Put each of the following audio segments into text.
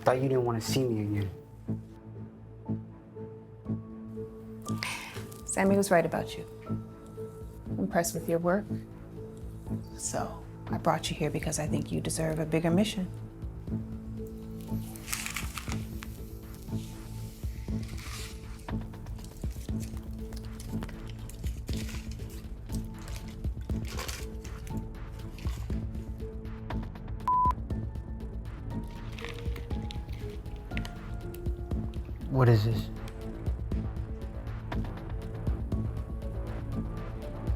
thought you didn't want to see me again. Sammy was right about you. I'm impressed with your work. So I brought you here because I think you deserve a bigger mission. What is this?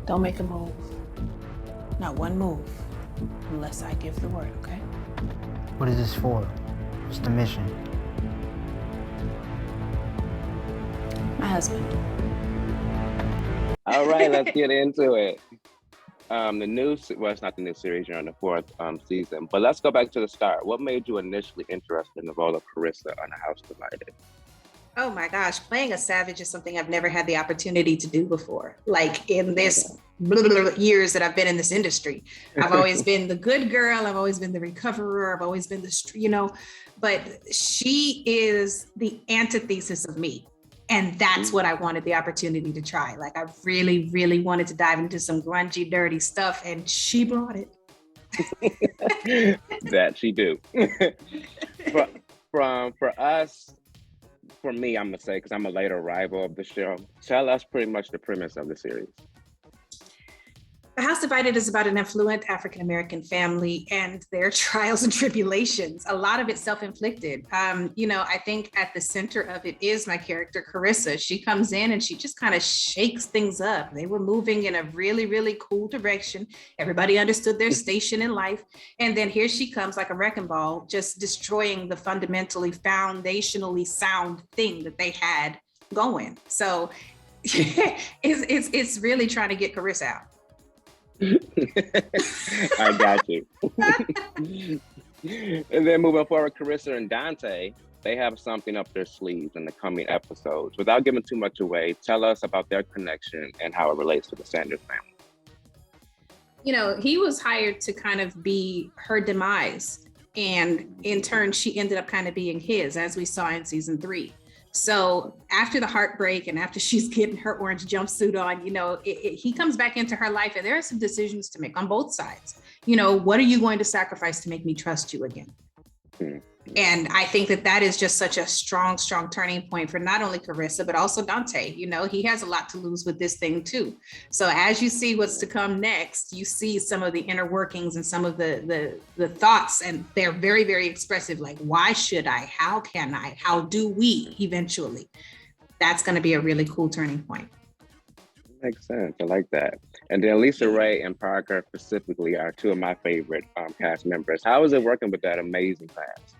Don't make a move. Not one move, unless I give the word, okay? What is this for? What's the mission? My husband. All right, let's get into it. Well, it's not the new series, you're on the fourth season, but let's go back to the start. What made you initially interested in the role of Carissa on A House Divided? Oh my gosh, playing a savage is something I've never had the opportunity to do before. Like in this years that I've been in this industry, I've always been the good girl. I've always been the recoverer. I've always been but she is the antithesis of me. And that's what I wanted the opportunity to try. Like I really, really wanted to dive into some grungy, dirty stuff, and she brought it. That she do. For me, I'm gonna say, because I'm a late arrival of the show, tell us pretty much the premise of the series. A House Divided is about an affluent African-American family and their trials and tribulations. A lot of it self-inflicted. I think at the center of it is my character, Carissa. She comes in and she just kind of shakes things up. They were moving in a really, really cool direction. Everybody understood their station in life. And then here she comes like a wrecking ball, just destroying the foundationally sound thing that they had going. So it's really trying to get Carissa out. I got you. And then moving forward, Carissa and Dante, they have something up their sleeves in the coming episodes. Without giving too much away, tell us about their connection and how it relates to the Sanders family. He was hired to kind of be her demise. And in turn, she ended up kind of being his, as we saw in season 3. So after the heartbreak and after she's getting her orange jumpsuit on, he comes back into her life and there are some decisions to make on both sides. What are you going to sacrifice to make me trust you again? Mm-hmm. And I think that is just such a strong, strong turning point for not only Carissa, but also Dante. He has a lot to lose with this thing too. So as you see what's to come next, you see some of the inner workings and some of the thoughts, and they're very, very expressive. Like, why should I? How can I? How do we eventually? That's going to be a really cool turning point. Makes sense. I like that. And then Lisa Ray and Parker specifically are two of my favorite cast members. How is it working with that amazing cast?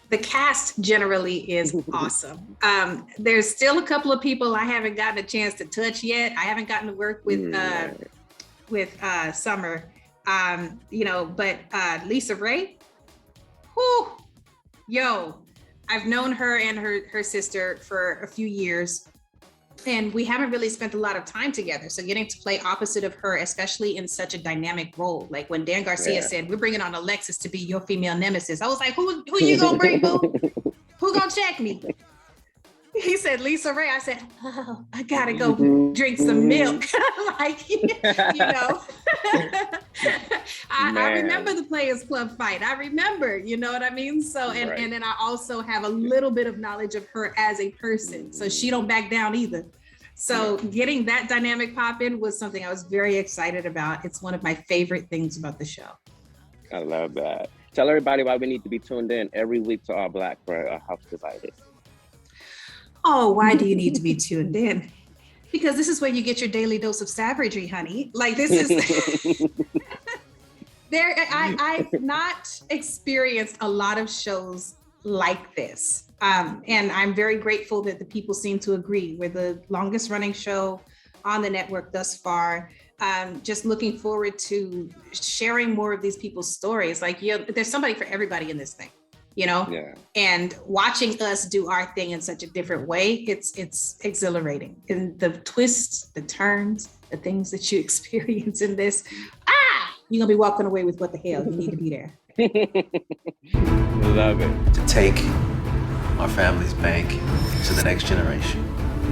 The cast generally is awesome. There's still a couple of people I haven't gotten a chance to touch yet. I haven't gotten to work with Summer, but Lisa Ray, I've known her and her sister for a few years. And we haven't really spent a lot of time together. So getting to play opposite of her, especially in such a dynamic role. Like when Dan Garcia said, we're bringing on Alexis to be your female nemesis. I was like, who you gonna bring, boo? Who gonna check me? He said, Lisa Ray. I said, oh, I gotta go drink some milk. I remember the Players Club fight. I remember, you know what I mean? So, and then I also have a little bit of knowledge of her as a person. So she don't back down either. So getting that dynamic pop in was something I was very excited about. It's one of my favorite things about the show. I love that. Tell everybody why we need to be tuned in every week to ALLBLK for A House Divided. Oh, why do you need to be tuned in? Because this is where you get your daily dose of savagery, honey. Like this is I've not experienced a lot of shows like this. And I'm very grateful that the people seem to agree. We're the longest running show on the network thus far. Just looking forward to sharing more of these people's stories. Like, there's somebody for everybody in this thing. And watching us do our thing in such a different way, it's exhilarating. And the twists, the turns, the things that you experience in this, you're gonna be walking away with what the hell, you need to be there. Love it. To take our family's bank to the next generation.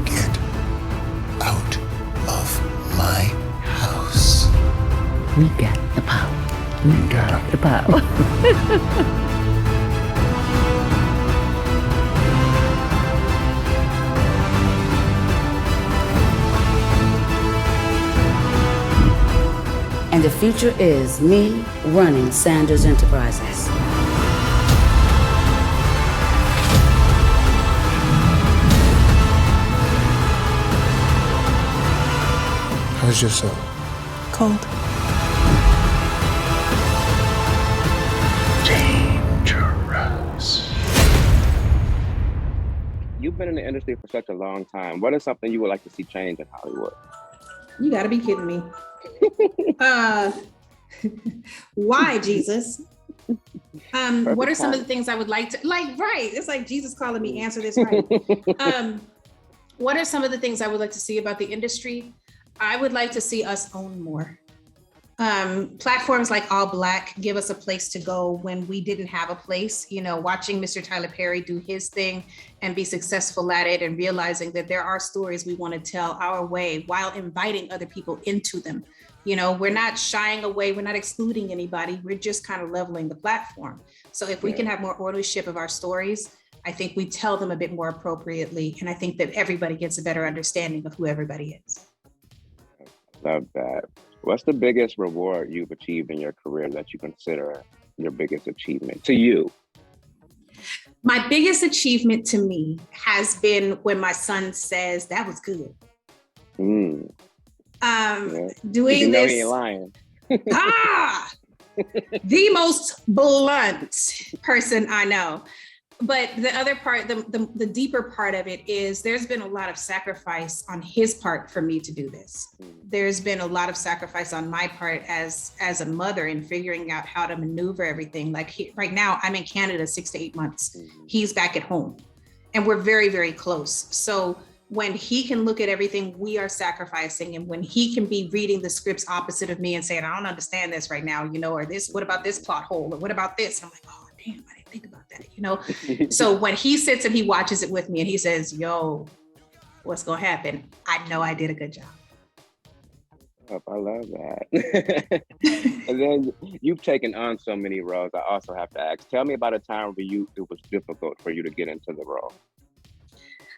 Get out of my house. We got the power. We got the power. And the future is me running Sanders Enterprises. How's your soul? Cold. Dangerous. You've been in the industry for such a long time. What is something you would like to see change in Hollywood? You gotta be kidding me. Why, Jesus? What are some of the things I would like to right? It's like Jesus calling me, answer this right. What are some of the things I would like to see about the industry? I would like to see us own more. Platforms like ALLBLK give us a place to go when we didn't have a place. You know, watching Mr. Tyler Perry do his thing and be successful at it, and realizing that there are stories we want to tell our way while inviting other people into them. You know, we're not shying away, we're not excluding anybody, we're just kind of leveling the platform. So if we can have more ownership of our stories, I think we tell them a bit more appropriately. And I think that everybody gets a better understanding of who everybody is. Love that. What's the biggest reward you've achieved in your career that you consider your biggest achievement to you? My biggest achievement to me has been when my son says, that was good. Doing you know this. He ain't lying. The most blunt person I know. But the other part, the deeper part of it is there's been a lot of sacrifice on his part for me to do this. There's been a lot of sacrifice on my part as a mother in figuring out how to maneuver everything. Like right now, I'm in Canada 6 to 8 months. He's back at home and we're very, very close. So when he can look at everything we are sacrificing, and when he can be reading the scripts opposite of me and saying, I don't understand this right now, you know, or this, what about this plot hole? Or what about this? And I'm like, oh, damn, I didn't think about that, you know? So when he sits and he watches it with me and he says, yo, what's gonna happen? I know I did a good job. I love that. And then you've taken on so many roles. I also have to ask, tell me about a time where it was difficult for you to get into the role.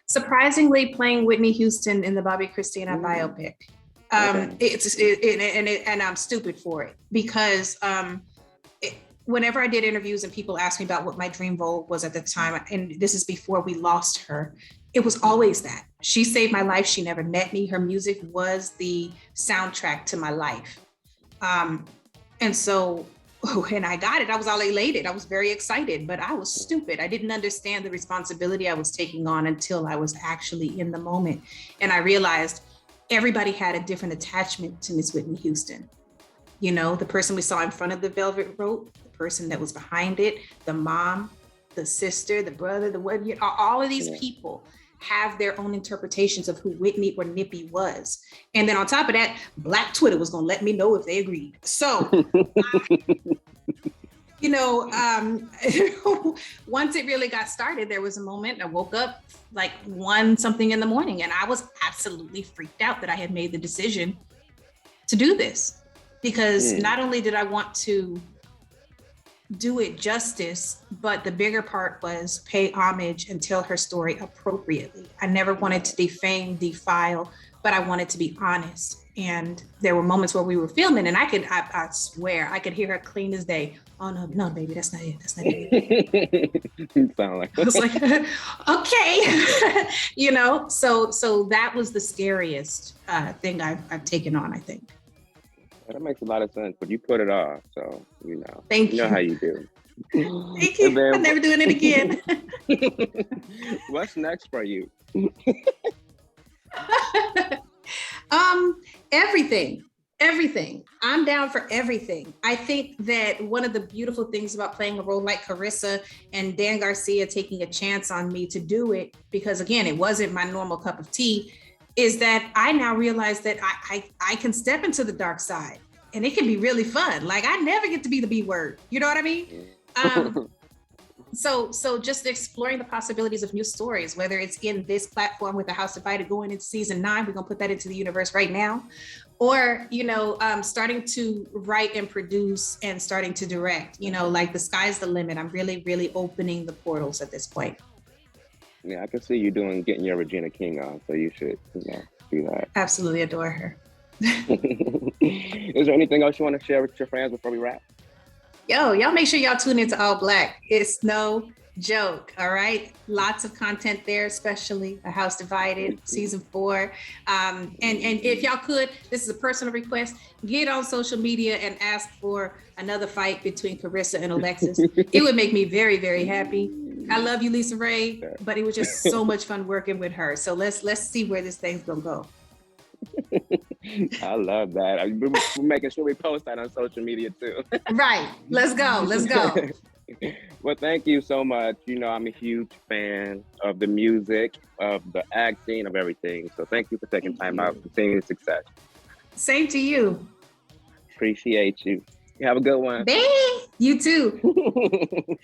Surprisingly, playing Whitney Houston in the Christina biopic. And I'm stupid for it because whenever I did interviews and people asked me about what my dream role was at the time, and this is before we lost her, it was always that. She saved my life. She never met me. Her music was the soundtrack to my life. And so when I got it, I was all elated. I was very excited, but I was stupid. I didn't understand the responsibility I was taking on until I was actually in the moment. And I realized everybody had a different attachment to Miss Whitney Houston. You know, the person we saw in front of the velvet rope, the person that was behind it, the mom, the sister, the brother, all of these people have their own interpretations of who Whitney or Nippy was. And then on top of that, Black Twitter was gonna let me know if they agreed. So, once it really got started, there was a moment I woke up like 1 something in the morning and I was absolutely freaked out that I had made the decision to do this. Because not only did I want to do it justice, but the bigger part was pay homage and tell her story appropriately. I never wanted to defame, defile, but I wanted to be honest. And there were moments where we were filming and I swear, I could hear her clean as day. Oh no, baby, that's not it. That's not it. You sound like I was like, okay. So that was the scariest thing I've taken on, I think. That makes a lot of sense, but you put it off, so you know. Thank you. You know how you do. Thank you. Then, I'm never doing it again. What's next for you? Everything. I'm down for everything. I think that one of the beautiful things about playing a role like Carissa and Dan Garcia taking a chance on me to do it, because again, it wasn't my normal cup of tea, is that I now realize that I can step into the dark side. and it can be really fun. Like I never get to be the B word. You know what I mean? So just exploring the possibilities of new stories, whether it's in this platform with The House Divided going into season 9, we're gonna put that into the universe right now, or starting to write and produce and starting to direct. Like the sky's the limit. I'm really, really opening the portals at this point. Yeah, I can see you getting your Regina King on, so you should do that. Absolutely adore her. Is there anything else you want to share with your fans before we wrap? Y'all make sure y'all tune into ALLBLK. It's no joke, all right? Lots of content there, especially A House Divided, season 4. And if y'all could, this is a personal request, get on social media and ask for another fight between Carissa and Alexis. It would make me very, very happy. I love you, Lisa Ray, but it was just so much fun working with her. So let's see where this thing's gonna go. I love that. We're making sure we post that on social media too. Right. Let's go. Well, thank you so much. I'm a huge fan of the music, of the acting, of everything. So thank you for taking time out. Continued success. Same to you. Appreciate you. Have a good one. Bye. You too.